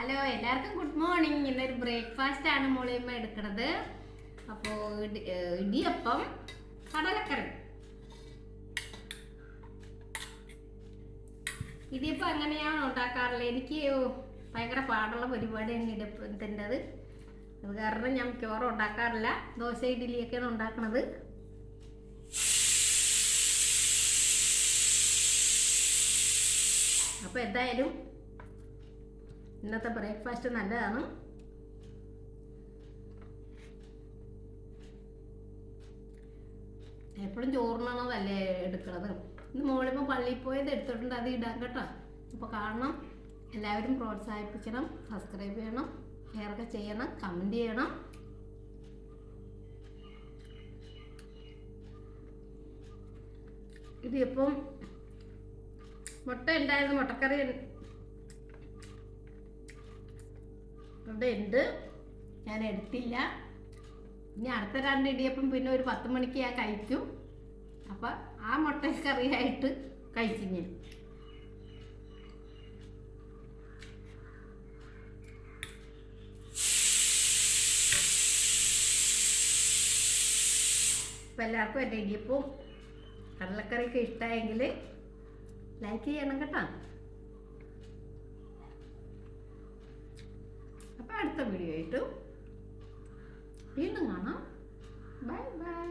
Hello, എല്ലാവർക്കും good morning. ഇന്നൊരു breakfast ആണ് മോളിയമ്മ എടുക്കുന്നത്. അപ്പോൾ ഇടിയപ്പം കടലക്കറി. ഇടിയപ്പം അങ്ങനെയാണ് ഉണ്ടാക്കാറുള്ളത്. എനിക്ക് ഭയങ്കര പാടുള്ള പരിപാടിയാണ് ഇടിയപ്പത്തിൻ്റെത്. അത് കാരണം ഞാൻ മിക്കവാറും ഉണ്ടാക്കാറില്ല. ദോശ ഇഡ്ഡലിയൊക്കെയാണ് ഉണ്ടാക്കുന്നത്. അപ്പോൾ എന്തായാലും ഇന്നത്തെ ബ്രേക്ക്ഫാസ്റ്റ് നല്ലതാണ്. എപ്പോഴും ചോറിനാണതല്ലേ എടുക്കുന്നത്. ഇന്ന് മോളിപ്പോൾ പള്ളിയിൽ പോയത് എടുത്തിട്ടുണ്ട്, അത് ഇടാൻ കേട്ടോ. അപ്പോൾ കാണണം, എല്ലാവരും പ്രോത്സാഹിപ്പിക്കണം, സബ്സ്ക്രൈബ് ചെയ്യണം, ഷെയറൊക്കെ ചെയ്യണം, കമൻറ്റ് ചെയ്യണം. ഇതിപ്പം മുട്ട ഉണ്ടായിരുന്നു, മുട്ടക്കറി ഇവിടെ ഉണ്ട്, ഞാൻ എടുത്തില്ല. ഇനി അടുത്ത 2 ഇടിയപ്പം പിന്നെ ഒരു 10 മണിക്ക് ഞാൻ കഴിക്കും. അപ്പം ആ മുട്ടക്കറിയായിട്ട് കഴിച്ചു ഞാൻ. അപ്പം എല്ലാവർക്കും എൻ്റെ ഇടിയപ്പവും കടലക്കറിയൊക്കെ ഇഷ്ടമായെങ്കിൽ ലൈക്ക് ചെയ്യണം കേട്ടോ. അപ്പോൾ അടുത്ത വീഡിയോ ആയിട്ട് വീണ്ടും കാണാം. Bye bye.